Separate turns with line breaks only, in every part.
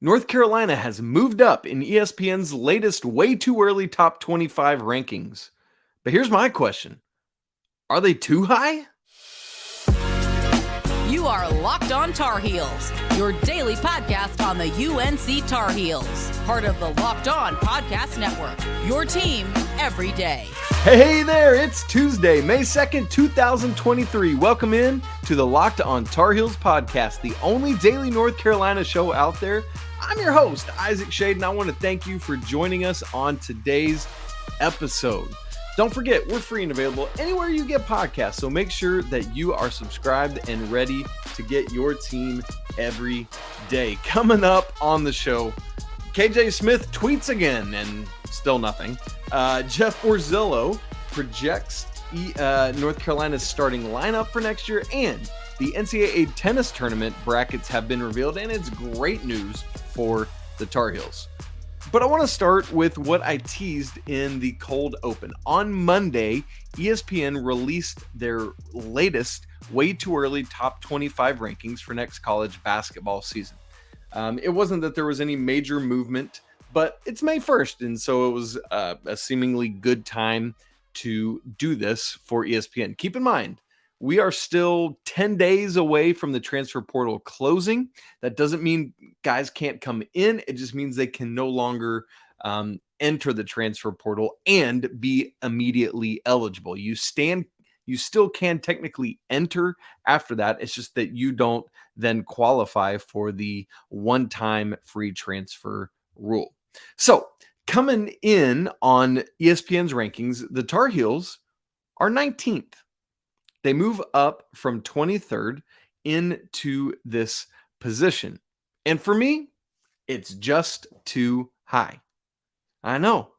North Carolina has moved up in ESPN's latest way too early top 25 rankings. But here's my question. Are they too high?
You are Locked On Tar Heels, your daily podcast on the UNC Tar Heels, part of the Locked On Podcast Network, your team every day.
Hey there, it's Tuesday, May 2nd, 2023. Welcome in to the Locked On Tar Heels podcast, the only daily North Carolina show out there. I'm your host, Isaac Schade, and I want to thank you for joining us on today's episode. Don't forget, we're free and available anywhere you get podcasts, so make sure that you are subscribed and ready to get your team every day. Coming up on the show, KJ Smith tweets again and still nothing. Jeff Borzello projects North Carolina's starting lineup for next year, and the NCAA Tennis Tournament brackets have been revealed, and it's great news for the Tar Heels. But I want to start with what I teased in the cold open. On Monday, ESPN released their latest way too early top 25 rankings for next college basketball season. It wasn't that there was any major movement, but it's May 1st, and so it was a seemingly good time to do this for ESPN. Keep in mind, we are still 10 days away from the transfer portal closing. That doesn't mean guys can't come in. It just means they can no longer enter the transfer portal and be immediately eligible. You still can technically enter after that. It's just that you don't then qualify for the one-time free transfer rule. So coming in on ESPN's rankings, the Tar Heels are 19th. They move up from 23rd into this position. And for me, it's just too high. I know.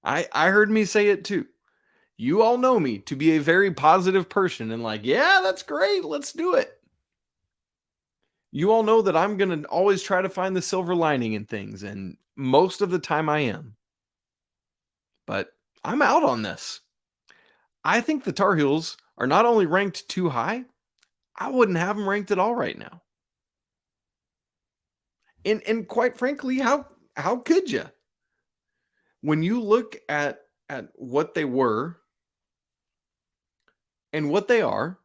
I heard me say it too. You all know me to be a very positive person and like, yeah, that's great. Let's do it. You all know that I'm going to always try to find the silver lining in things. And most of the time I am. But I'm out on this. I think the Tar Heels are not only ranked too high, I wouldn't have them ranked at all right now. And quite frankly, how could you? When you look at what they were and what they are,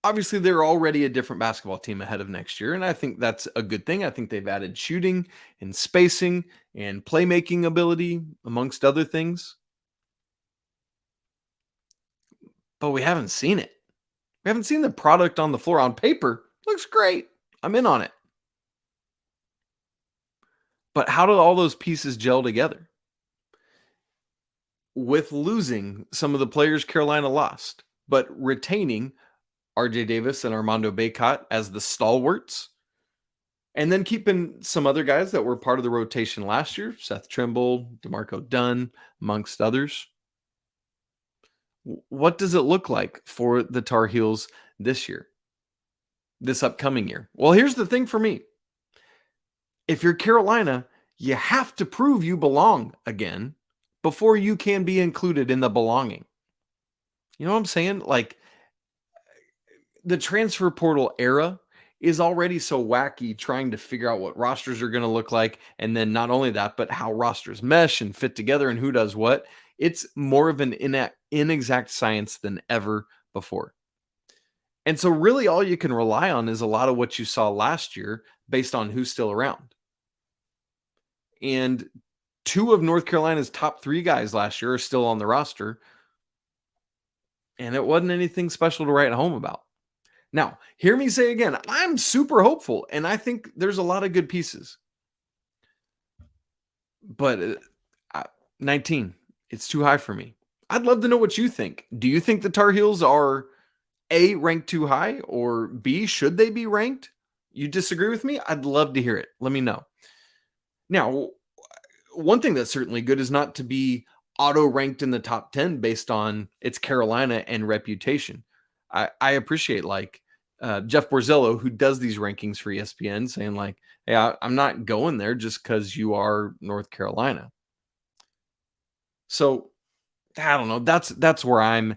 obviously they're already a different basketball team ahead of next year, and I think that's a good thing. I think they've added shooting and spacing and playmaking ability, amongst other things. But we haven't seen it. We haven't seen the product on the floor. On paper, looks great. I'm in on it. But how did all those pieces gel together? With losing some of the players Carolina lost, but retaining RJ Davis and Armando Bacot as the stalwarts, and then keeping some other guys that were part of the rotation last year, Seth Trimble, DeMarco Dunn, amongst others. What does it look like for the Tar Heels this year, this upcoming year? Well, here's the thing for me. If you're Carolina, you have to prove you belong again before you can be included in the belonging. You know what I'm saying? Like, the transfer portal era is already so wacky trying to figure out what rosters are going to look like. And then not only that, but how rosters mesh and fit together and who does what. It's more of an inexact science than ever before. And so really all you can rely on is a lot of what you saw last year based on who's still around. And two of North Carolina's top three guys last year are still on the roster. And it wasn't anything special to write home about. Now, hear me say again, I'm super hopeful, and I think there's a lot of good pieces. But 19, it's too high for me. I'd love to know what you think. Do you think the Tar Heels are A, ranked too high, or B, should they be ranked? You disagree with me? I'd love to hear it. Let me know. Now, one thing that's certainly good is not to be auto-ranked in the top 10 based on its Carolina and reputation. I appreciate Jeff Borzello, who does these rankings for ESPN, saying like, hey, I'm not going there just because you are North Carolina. So I don't know. That's where I'm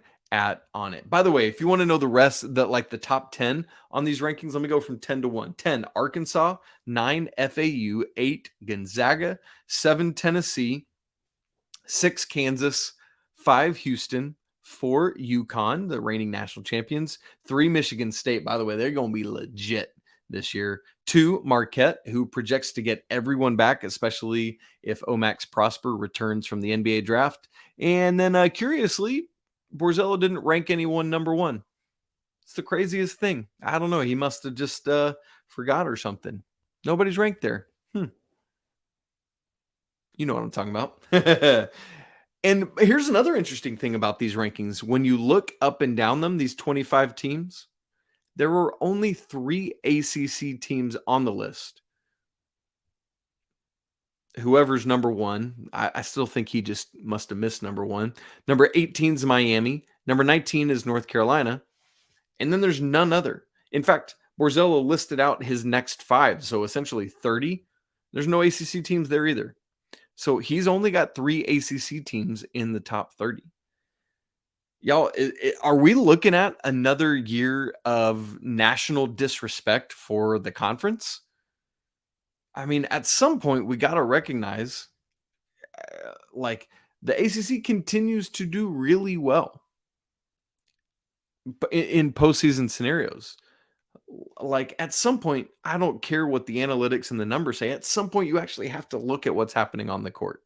on it. By the way, if you want to know the rest, the top 10 on these rankings, let me go from 10 to 1. 10, Arkansas, 9, FAU, 8, Gonzaga, 7, Tennessee, 6, Kansas, 5, Houston, 4, UConn, the reigning national champions, 3, Michigan State. By the way, they're going to be legit this year. 2, Marquette, who projects to get everyone back, especially if Omax Prosper returns from the NBA draft. And then curiously, Borzello didn't rank anyone number 1. It's the craziest thing. I don't know. He must have just forgot or something. Nobody's ranked there. You know what I'm talking about. And here's another interesting thing about these rankings. When you look up and down them, these 25 teams, there were only 3 ACC teams on the list. Whoever's number 1, I still think he just must have missed number 1. Number 18 is Miami. Number 19 is North Carolina. And then there's none other. In fact, Borzello listed out his next 5, so essentially 30. There's no ACC teams there either. So he's only got 3 ACC teams in the top 30. Y'all, are we looking at another year of national disrespect for the conference? I mean, at some point, we got to recognize, the ACC continues to do really well in postseason scenarios. At some point, I don't care what the analytics and the numbers say. At some point, you actually have to look at what's happening on the court.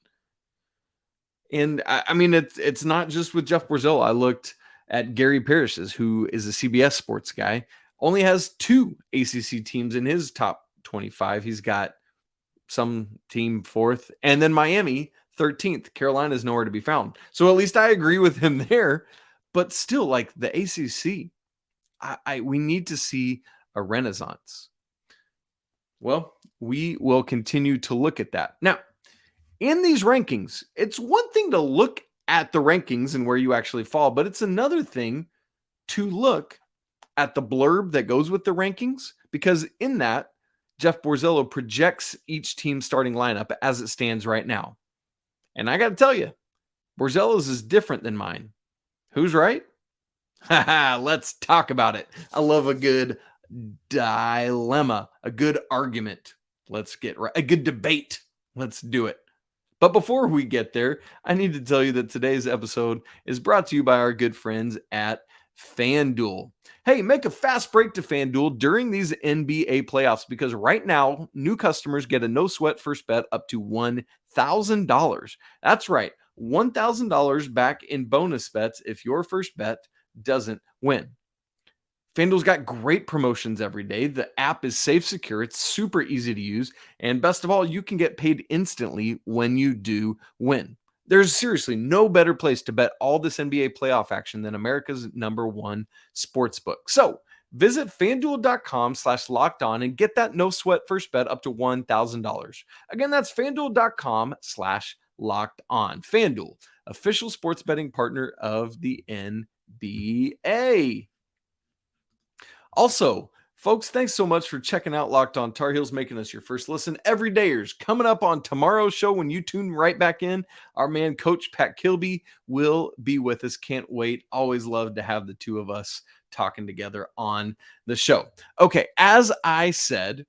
And I mean, it's not just with Jeff Borzello. I looked at Gary Parrish's, who is a CBS sports guy, only has 2 ACC teams in his top 25. He's got some team 4th, and then Miami 13th. Carolina's nowhere to be found. So at least I agree with him there. But still, the ACC, we need to see a renaissance. Well, we will continue to look at that. Now, in these rankings, it's one thing to look at the rankings and where you actually fall, but it's another thing to look at the blurb that goes with the rankings, because in that, Jeff Borzello projects each team's starting lineup as it stands right now. And I got to tell you, Borzello's is different than mine. Who's right? Let's talk about it. I love a good dilemma, a good argument. Let's get right. A good debate. Let's do it. But before we get there, I need to tell you that today's episode is brought to you by our good friends at FanDuel. Hey, make a fast break to FanDuel during these NBA playoffs, because right now, new customers get a no-sweat first bet up to $1,000. That's right, $1,000 back in bonus bets if your first bet doesn't win. FanDuel's got great promotions every day. The app is safe, secure, it's super easy to use, and best of all, you can get paid instantly when you do win. There's seriously no better place to bet all this NBA playoff action than America's #1 sportsbook. So visit FanDuel.com/lockedon and get that no sweat first bet up to $1,000. Again, that's FanDuel.com/lockedon. FanDuel, official sports betting partner of the NBA. Also, folks, thanks so much for checking out Locked On Tar Heels, making us your first listen. Everydayers, coming up on tomorrow's show when you tune right back in, our man, Coach Pat Kilby, will be with us. Can't wait. Always love to have the two of us talking together on the show. Okay, as I said,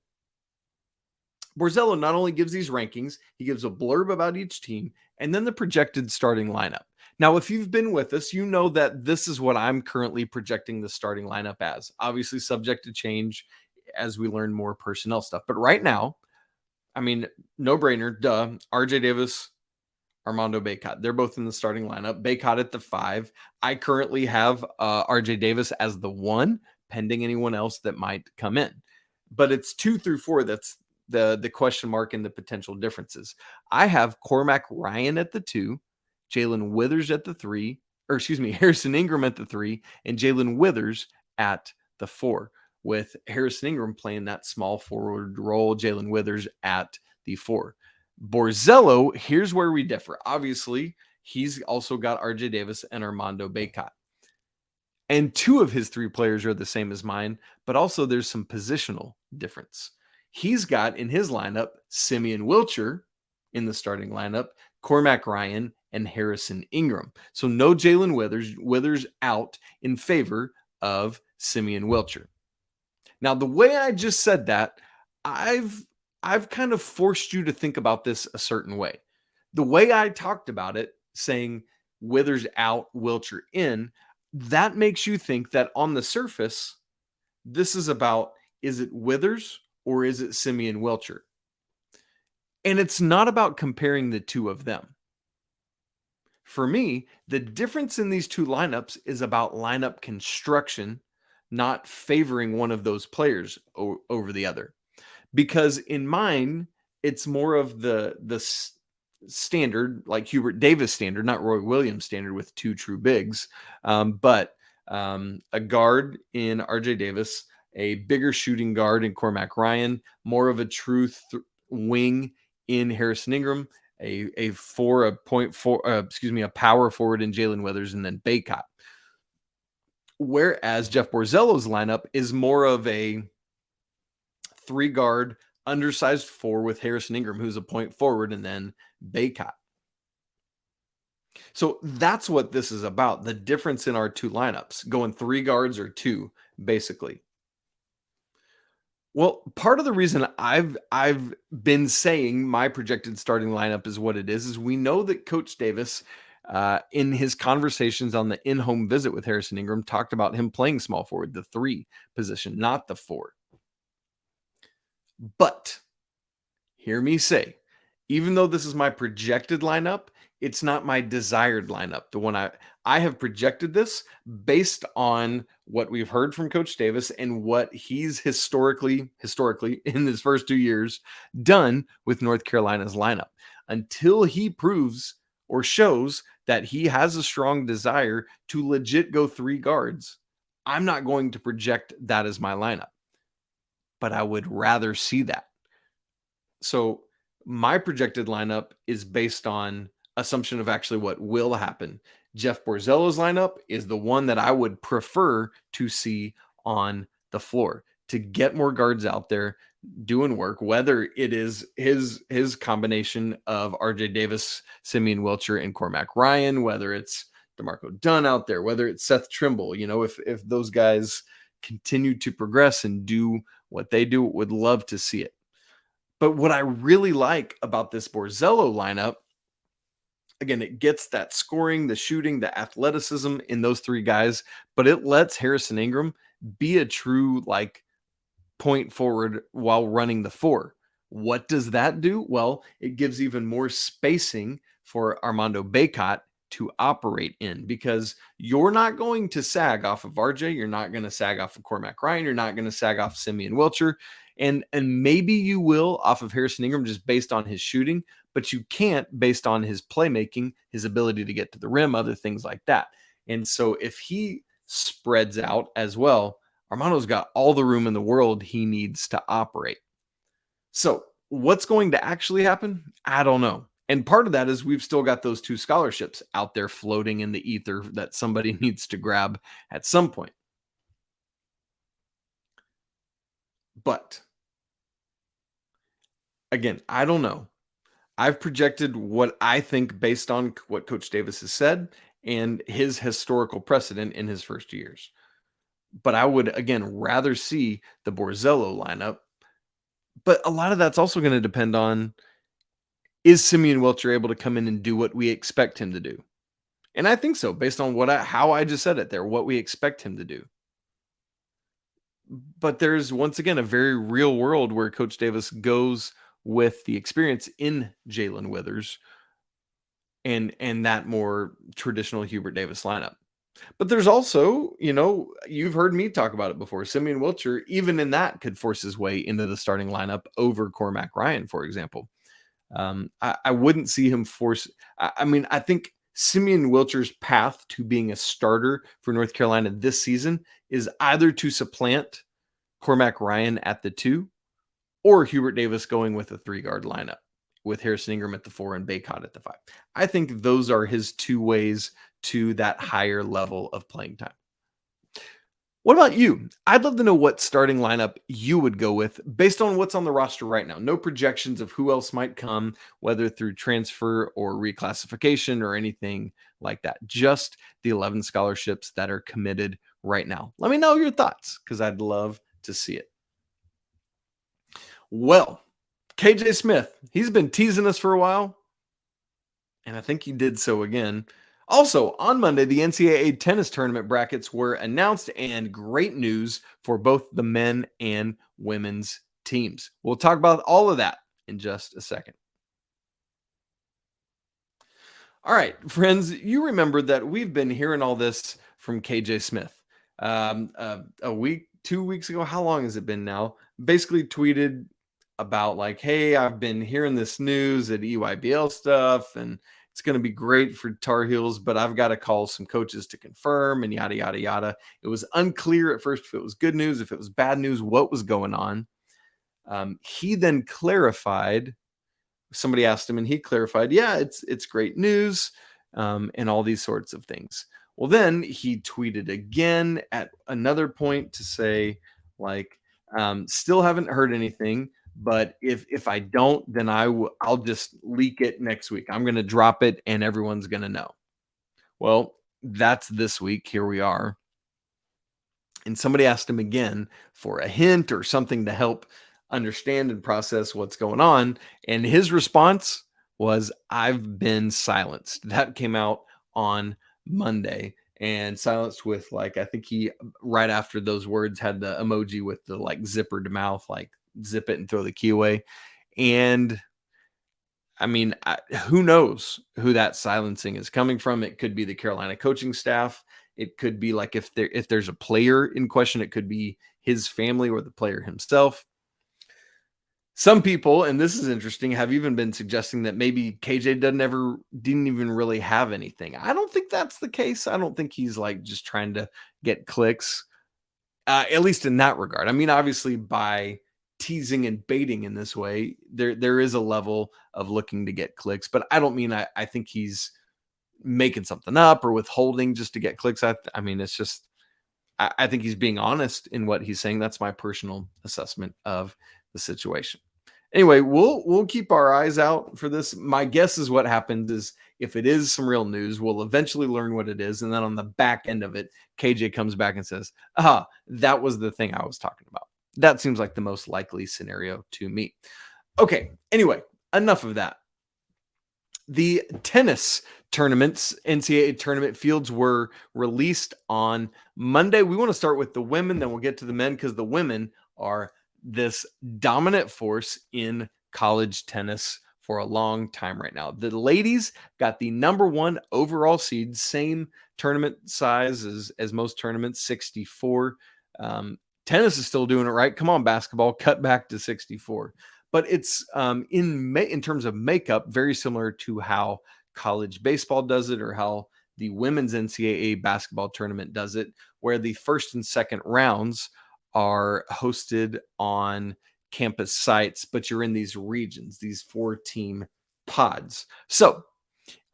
Borzello not only gives these rankings, he gives a blurb about each team and then the projected starting lineup. Now, if you've been with us, you know that this is what I'm currently projecting the starting lineup as. Obviously, subject to change as we learn more personnel stuff. But right now, I mean, no-brainer, duh. RJ Davis, Armando, Bacot. They're both in the starting lineup. Bacot at the 5. I currently have RJ Davis as the 1, pending anyone else that might come in. But it's 2 through 4 that's the question mark and the potential differences. I have Cormac Ryan at the 2. Jae'lyn Withers at the 3, Harrison Ingram at the 3, and Jae'lyn Withers at the 4, with Harrison Ingram playing that small forward role, Jae'lyn Withers at the 4. Borzello, here's where we differ. Obviously, he's also got RJ Davis and Armando Bacot. And 2 of his 3 players are the same as mine, but also there's some positional difference. He's got in his lineup Simeon Wilcher in the starting lineup, Cormac Ryan, and Harrison Ingram. So no Jae'lyn Withers out in favor of Simeon Wilcher. Now, the way I just said that, I've kind of forced you to think about this a certain way. The way I talked about it, saying Withers out, Wilcher in, that makes you think that on the surface, this is about, is it Withers or is it Simeon Wilcher? And it's not about comparing the two of them. For me, the difference in these two lineups is about lineup construction, not favoring one of those players over the other. Because in mine, it's more of the standard, like Hubert Davis standard, not Roy Williams standard with two true bigs, but a guard in RJ Davis, a bigger shooting guard in Cormac Ryan, more of a true wing in Harrison Ingram, a power forward in Jae'lyn Withers, and then Bacot. Whereas Jeff Borzello's lineup is more of a 3-guard, undersized 4 with Harrison Ingram, who's a point forward, and then Bacot. So that's what this is about, the difference in our two lineups, going 3 guards or 2, basically. Well, part of the reason I've been saying my projected starting lineup is what it is we know that Coach Davis, in his conversations on the in-home visit with Harrison Ingram, talked about him playing small forward, the 3 position, not the 4. But hear me say, even though this is my projected lineup, it's not my desired lineup. The one I have projected this based on what we've heard from Coach Davis and what he's historically in his first 2 years done with North Carolina's lineup. Until he proves or shows that he has a strong desire to legit go 3 guards, I'm not going to project that as my lineup. But I would rather see that. So my projected lineup is based on assumption of actually what will happen. Jeff Borzello's lineup is the one that I would prefer to see on the floor to get more guards out there doing work, whether it is his combination of RJ Davis, Simeon Wilcher, and Cormac Ryan, whether it's DeMarco Dunn out there, whether it's Seth Trimble, if those guys continue to progress and do what they do, would love to see it. But what I really like about this Borzello lineup, again, it gets that scoring, the shooting, the athleticism in those 3 guys, but it lets Harrison Ingram be a true point forward while running the 4. What does that do? Well, it gives even more spacing for Armando Bacot to operate in, because you're not going to sag off of RJ. You're not going to sag off of Cormac Ryan. You're not going to sag off Simeon Wilcher. And maybe you will off of Harrison Ingram just based on his shooting, but you can't based on his playmaking, his ability to get to the rim, other things like that. And so if he spreads out as well, Armando's got all the room in the world he needs to operate. So what's going to actually happen? I don't know. And part of that is we've still got those 2 scholarships out there floating in the ether that somebody needs to grab at some point. But again, I don't know. I've projected what I think based on what Coach Davis has said and his historical precedent in his first 2 years. But I would, again, rather see the Borzello lineup. But a lot of that's also going to depend on, is Simeon Wilcher able to come in and do what we expect him to do? And I think so, based on how I just said it there, what we expect him to do. But there's, once again, a very real world where Coach Davis goes with the experience in Jae'lyn Withers and that more traditional Hubert Davis lineup. But there's also, you've heard me talk about it before, Simeon Wilcher, even in that, could force his way into the starting lineup over Cormac Ryan, for example. I wouldn't see him force. I think Simeon Wilcher's path to being a starter for North Carolina this season is either to supplant Cormac Ryan at the 2 or Hubert Davis going with a 3-guard lineup with Harrison Ingram at the 4 and Bacot at the 5. I think those are his 2 ways to that higher level of playing time. What about you? I'd love to know what starting lineup you would go with based on what's on the roster right now. No projections of who else might come, whether through transfer or reclassification or anything like that. Just the 11 scholarships that are committed right now. Let me know your thoughts because I'd love to see it. Well, KJ Smith, he's been teasing us for a while, and I think he did so again. Also, on Monday, the NCAA tennis tournament brackets were announced, and great news for both the men and women's teams. We'll talk about all of that in just a second. All right, friends, you remember that we've been hearing all this from KJ Smith a week, 2 weeks ago. How long has it been now? Basically, tweeted about like, hey, I've been hearing this news at EYBL stuff, and it's going to be great for Tar Heels, but I've got to call some coaches to confirm and yada, yada, yada. It was unclear at first if it was good news, if it was bad news, what was going on. He then clarified. Somebody asked him and he clarified, yeah, it's great news, and all these sorts of things. Well, then he tweeted again at another point to say, like, still haven't heard anything, but if I don't, then I'll just leak it next week. I'm going to drop it and everyone's going to know. Well, that's this week. Here we are. And somebody asked him again for a hint or something to help understand and process what's going on. And his response was, I've been silenced. That came out on Monday, and silenced with, like, I think he, right after those words, had the emoji with the like zippered mouth, like zip it and throw the key away. And I mean, who knows who that silencing is coming from? It could be the Carolina coaching staff. It could be like if there's a player in question, it could be his family or the player himself. Some people, and this is interesting, have even been suggesting that maybe KJ didn't even really have anything. I don't think that's the case. I don't think he's like just trying to get clicks, at least in that regard. I mean, obviously by teasing and baiting in this way, there is a level of looking to get clicks, but I don't mean I think he's making something up or withholding just to get clicks. I mean, it's just, I think he's being honest in what he's saying. That's my personal assessment of the situation. Anyway, we'll keep our eyes out for this. My guess is what happens is if it is some real news, we'll eventually learn what it is. And then on the back end of it, KJ comes back and says, that was the thing I was talking about. That seems like the most likely scenario to me. Okay, anyway, enough of that. The tennis tournaments, NCAA tournament fields were released on Monday. We want to start with the women, then we'll get to the men because the women are this dominant force in college tennis for a long time right now. The ladies got the number one overall seed, same tournament size as most tournaments, 64. Tennis is still doing it right. Come on, basketball, cut back to 64. But it's in terms of makeup, very similar to how college baseball does it or how the women's NCAA basketball tournament does it, where the first and second rounds are hosted on campus sites, but you're in these regions, these 4-team pods. So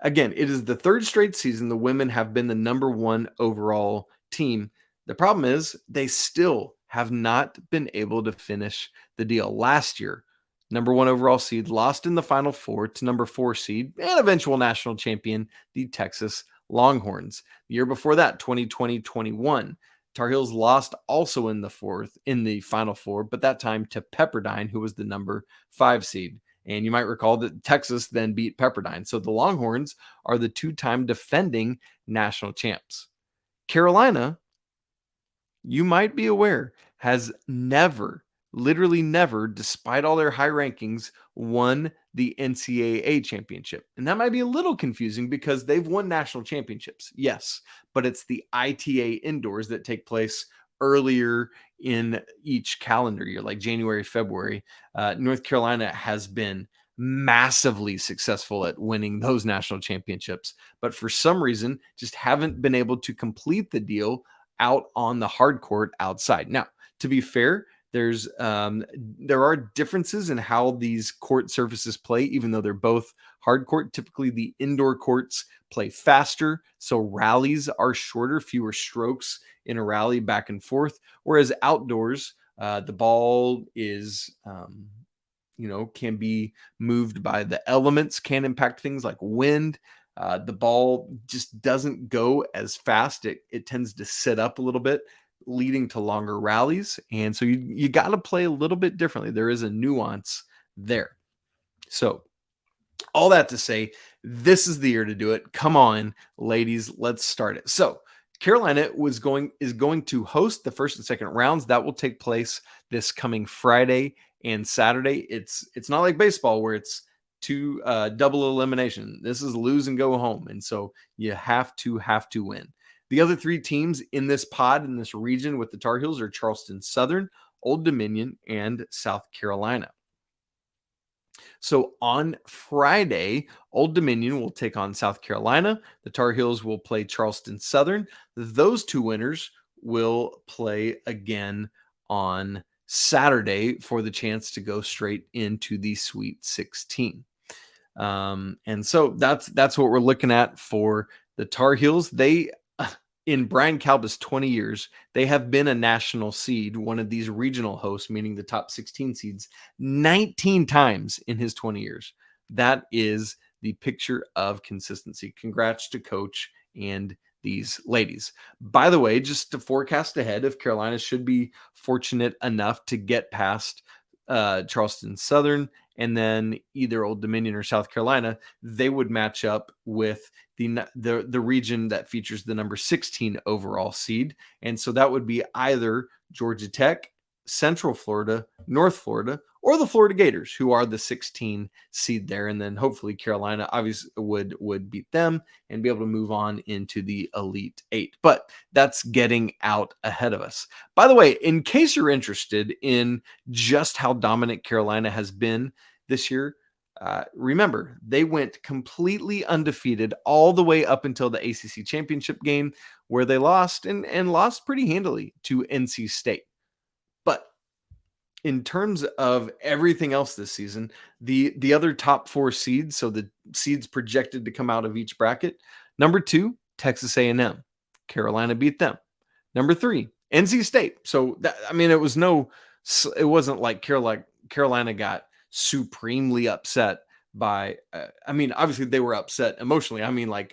again, it is the third straight season the women have been the number one overall team. The problem is they still have not been able to finish the deal. Last year, number one overall seed lost in the Final Four to number 4 seed and eventual national champion, the Texas Longhorns. The year before that, 2020-21, Tar Heels lost also in the Final Four, but that time to Pepperdine, who was the number 5 seed. And you might recall that Texas then beat Pepperdine. So the Longhorns are the 2-time defending national champs. Carolina, you might be aware, has literally never, despite all their high rankings, won the NCAA championship. And that might be a little confusing because they've won national championships, yes, but it's the ITA indoors that take place earlier in each calendar year, like January, February. North Carolina has been massively successful at winning those national championships, but for some reason just haven't been able to complete the deal out on the hard court outside. Now, to be fair, There are differences in how these court surfaces play, even though they're both hard court. Typically, the indoor courts play faster, so rallies are shorter, fewer strokes in a rally back and forth. Whereas outdoors, the ball is, can be moved by the elements, can impact things like wind. The ball just doesn't go as fast. It tends to sit up a little bit, leading to longer rallies. And so you got to play a little bit differently. There is a nuance there. So all that to say, this is the year to do it. Come on, ladies, let's start it. So Carolina is going to host the first and second rounds. That will take place this coming Friday and Saturday. It's not like baseball where it's two double elimination. This is lose and go home. And so you have to win. The other three teams in this pod, in this region with the Tar Heels, are Charleston Southern, Old Dominion, and South Carolina. So on Friday, Old Dominion will take on South Carolina. The Tar Heels will play Charleston Southern. Those two winners will play again on Saturday for the chance to go straight into the Sweet 16. And so that's what we're looking at for the Tar Heels. They, in Brian Calba's 20 years, they have been a national seed, one of these regional hosts, meaning the top 16 seeds, 19 times in his 20 years. That is the picture of consistency. Congrats to Coach and these ladies. By the way, just to forecast ahead, if Carolina should be fortunate enough to get past Charleston Southern and then either Old Dominion or South Carolina, they would match up with the region that features the number 16 overall seed. And so that would be either Georgia Tech, Central Florida, North Florida, or the Florida Gators, who are the 16 seed there. And then hopefully Carolina obviously would beat them and be able to move on into the Elite Eight. But that's getting out ahead of us. By the way, in case you're interested in just how dominant Carolina has been this year, remember, they went completely undefeated all the way up until the ACC championship game, where they lost and lost pretty handily to NC State. But in terms of everything else this season, the other top four seeds, so the seeds projected to come out of each bracket, number 2, Texas A&M. Carolina beat them. Number 3, NC State. So that, it wasn't like Carolina got supremely upset by, obviously they were upset emotionally.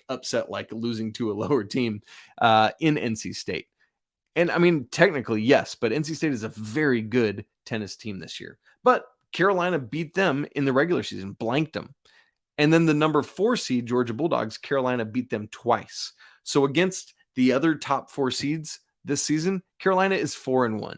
Upset like losing to a lower team in NC State. And technically, yes, but NC State is a very good tennis team this year. But Carolina beat them in the regular season, blanked them. And then the number 4 seed, Georgia Bulldogs, Carolina beat them twice. So against the other top 4 seeds this season, Carolina is 4-1.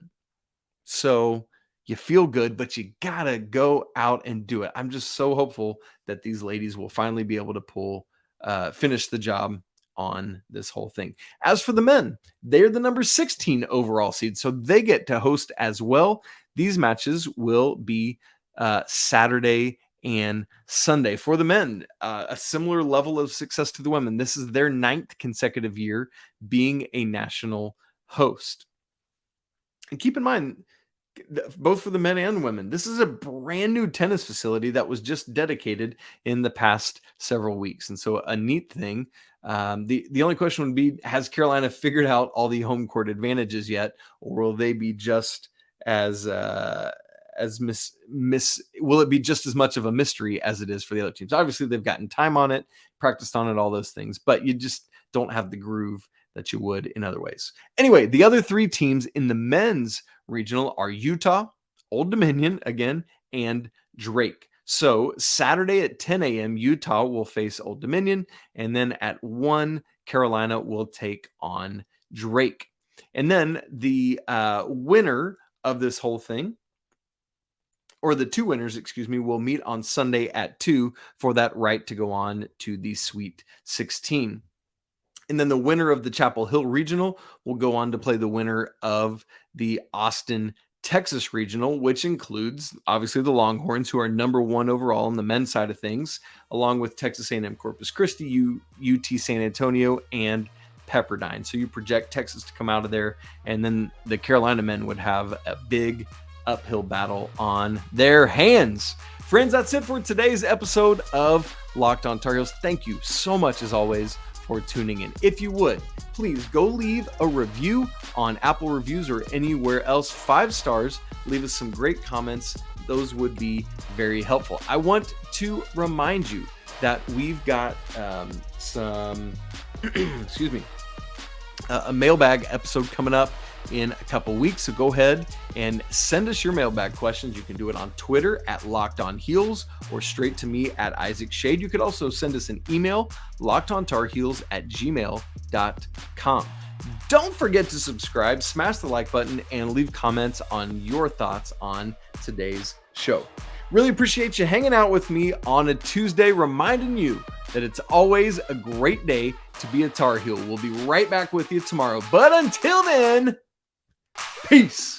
So you feel good, but you gotta go out and do it. I'm just so hopeful that these ladies will finally be able to finish the job on this whole thing. As for the men, they're the number 16 overall seed, so they get to host as well. These matches will be Saturday and Sunday. For the men, a similar level of success to the women. This is their 9th consecutive year being a national host. And keep in mind, both for the men and women, this is a brand new tennis facility that was just dedicated in the past several weeks. And so a neat thing. The only question would be, has Carolina figured out all the home court advantages yet, or will they be just will it be just as much of a mystery as it is for the other teams? Obviously, they've gotten time on it, practiced on it, all those things, but you just don't have the groove that you would in other ways. Anyway, the other 3 teams in the men's regional are Utah, Old Dominion again, and Drake. So Saturday at 10 a.m., Utah will face Old Dominion, and then at 1, Carolina will take on Drake. And then the winner of this whole thing, or the 2 winners, will meet on Sunday at 2 for that right to go on to the Sweet 16. And then the winner of the Chapel Hill Regional will go on to play the winner of the Austin, Texas Regional, which includes obviously the Longhorns, who are number 1 overall on the men's side of things, along with Texas A&M Corpus Christi, UT San Antonio, and Pepperdine. So you project Texas to come out of there, and then the Carolina men would have a big uphill battle on their hands. Friends, that's it for today's episode of Locked On Tar Heels. Thank you so much, as always, for tuning in. If you would, please go leave a review on Apple Reviews or anywhere else. 5 stars. Leave us some great comments. Those would be very helpful. I want to remind you that we've got a mailbag episode coming up in a couple weeks. So go ahead and send us your mailbag questions. You can do it on Twitter at LockedOnHeels or straight to me at Isaac Schade. You could also send us an email, lockedontarheels@gmail.com. Don't forget to subscribe, smash the like button, and leave comments on your thoughts on today's show. Really appreciate you hanging out with me on a Tuesday, reminding you that it's always a great day to be a Tar Heel. We'll be right back with you tomorrow. But until then, peace.